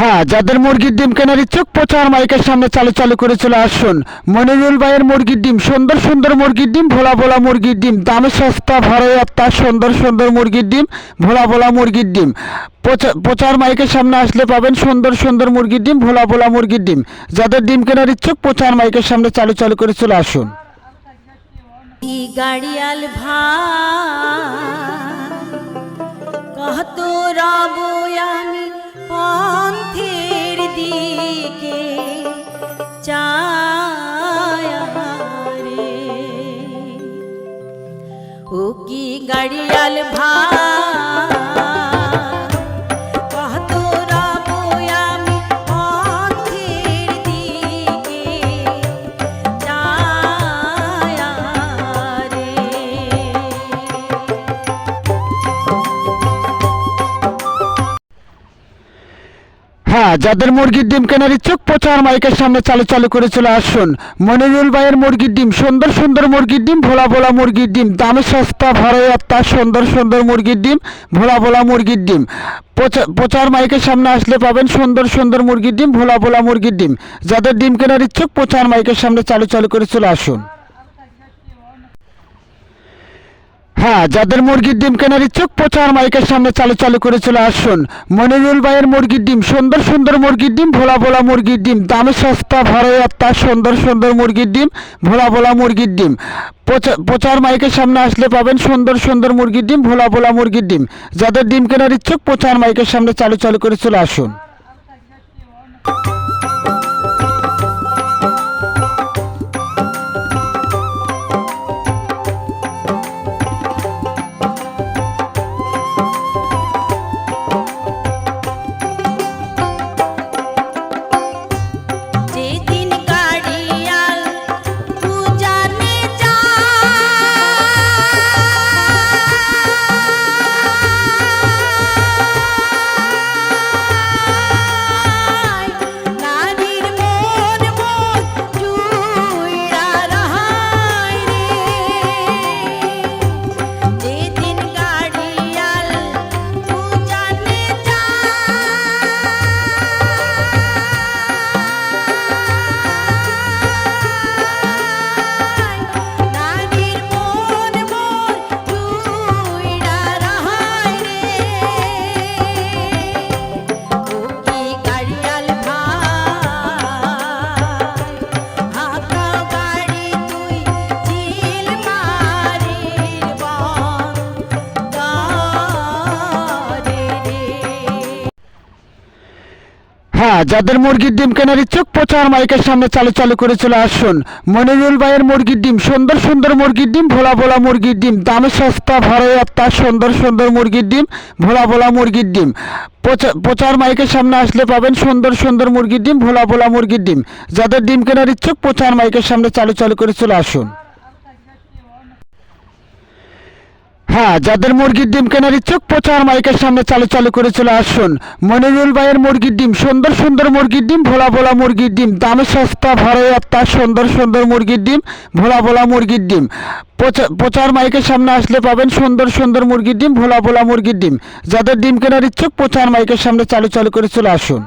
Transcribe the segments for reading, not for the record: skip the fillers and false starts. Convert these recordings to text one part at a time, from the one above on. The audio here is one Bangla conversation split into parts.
হ্যাঁ, যাদের মুরগির ডিম কেনার ইচ্ছুক প্রচার মাইকের সামনে চালু করে চলে আসুন। মনিরুল ভাইয়ের মুরগির ডিম, সুন্দর সুন্দর মুরগির ডিম, ভোলা ভোলা মুরগির ডিম, দামে সস্তা ভরাই আত্মা, সুন্দর সুন্দর মুরগির ডিম, ভোলা ভোলা মুরগির ডিম। প্রচার মাইকের সামনে আসলে পাবেন সুন্দর সুন্দর মুরগির ডিম, ভোলা ভোলা মুরগির ডিম। যাদের ডিম কেনার ইচ্ছুক প্রচার মাইকের সামনে চালু করে চলে আসুন। গাড়িয়াল ভাই কত রব আমি পন্থের দিকে চায়ারে ও কি গাড়িয়াল ভাই হ্যাঁ, যাদের মুরগির ডিম কেনার ইচ্ছুক প্রচার মাইকের সামনে চালু করে চলে আসুন। মনিরুল ভাইয়ের মুরগির ডিম, সুন্দর সুন্দর মুরগির ডিম, ভোলা ভোলা মুরগির ডিম, দামে সস্তা ভরাই আত্মা, সুন্দর সুন্দর মুরগির ডিম, ভোলা ভোলা মুরগির ডিম। প্রচার মাইকের সামনে আসলে পাবেন সুন্দর সুন্দর মুরগির ডিম, ভোলা ভোলা মুরগির ডিম। যাদের ডিম কেনার ইচ্ছুক প্রচার মাইকের সামনে চালু করে চলে আসুন। হ্যাঁ, যাদের মুরগির ডিম কেনার ইচ্ছুক প্রচার মাইকের সামনে চালু করে চলে আসুন। মনিরুল ভাইয়ের মুরগির ডিম, সুন্দর সুন্দর মুরগির ডিম, ভোলা ভোলা মুরগির ডিম, দামে সস্তা ভরাই আত্মা, সুন্দর সুন্দর মুরগির ডিম, ভোলা ভোলা মুরগির ডিম। প্রচার মাইকের সামনে আসলে পাবেন সুন্দর সুন্দর মুরগির ডিম, ভোলা ভোলা মুরগির ডিম। যাদের ডিম কেনার ইচ্ছুক প্রচার মাইকের সামনে চালু করে চলে আসুন। হ্যাঁ, যাদের মুরগির ডিম কেনার ইচ্ছুক প্রচার মাইকের সামনে চালু করে চলে আসুন। মনিরুল ভাইয়ের মুরগির ডিম, সুন্দর সুন্দর মুরগির ডিম, ভোলা ভোলা মুরগির ডিম, দামে সস্তা ভরাই আত্মা, সুন্দর সুন্দর মুরগির ডিম, ভোলা ভোলা মুরগির ডিম। প্রচার মাইকের সামনে আসলে পাবেন সুন্দর সুন্দর মুরগির ডিম, ভোলা ভোলা মুরগির ডিম। যাদের ডিম কেনার ইচ্ছুক প্রচার মাইকের সামনে চালু করে চলে আসুন। হ্যাঁ, যাদের মুরগির ডিম কেনার ইচ্ছুক প্রচার মাইকের সামনে চালু করে চলে আসুন। মনিরুল ভাইয়ের মুরগির ডিম, সুন্দর সুন্দর মুরগির ডিম, ভোলা ভোলা মুরগির ডিম, দামে সস্তা ভরাই আত্মা, সুন্দর সুন্দর মুরগির ডিম, ভোলা ভোলা মুরগির ডিম। প্রচার মাইকের সামনে আসলে পাবেন সুন্দর সুন্দর মুরগির ডিম, ভোলা ভোলা মুরগির ডিম। যাদের ডিম কেনার ইচ্ছুক প্রচার মাইকের সামনে চালু করে চলে আসুন।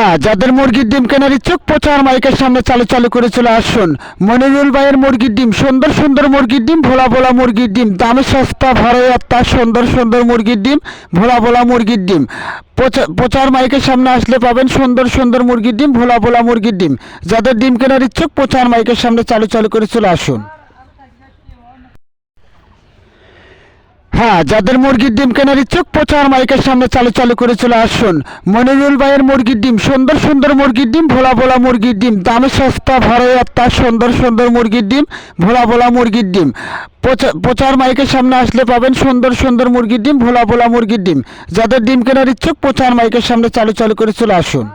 হ্যাঁ, যাদের মুরগির ডিম কেনার ইচ্ছুক প্রচার মাইকের সামনে চালু চালু করে চলে আসুন। মনিরুল ভাইয়ের মুরগির ডিম, সুন্দর সুন্দর মুরগির ডিম, ভোলা ভোলা মুরগির ডিম, দামে সস্তা ভরে আত্মা, সুন্দর সুন্দর মুরগির ডিম, ভোলা ভোলা মুরগির ডিম। প্রচার মাইকের সামনে আসলে পাবেন সুন্দর সুন্দর মুরগির ডিম, ভোলা ভোলা মুরগির ডিম। যাদের ডিম কেনার ইচ্ছুক প্রচার মাইকের সামনে চালু চালু করে চলে আসুন। হ্যাঁ, যাদের মুরগির ডিম কেনার ইচ্ছুক প্রচার মাইকের সামনে চালু চালু করে চলে আসুন। মনিরুল ভাইয়ের মুরগির ডিম, সুন্দর সুন্দর মুরগির ডিম, ভোলা ভোলা মুরগির ডিম, দামে সস্তা ভরে আত্মা, সুন্দর সুন্দর মুরগির ডিম, ভোলা ভোলা মুরগির ডিম। প্রচার মাইকের সামনে আসলে পাবেন সুন্দর সুন্দর মুরগির ডিম, ভোলা ভোলা মুরগির ডিম। যাদের ডিম কেনার ইচ্ছুক প্রচার মাইকের সামনে চালু চালু করে চলে আসুন।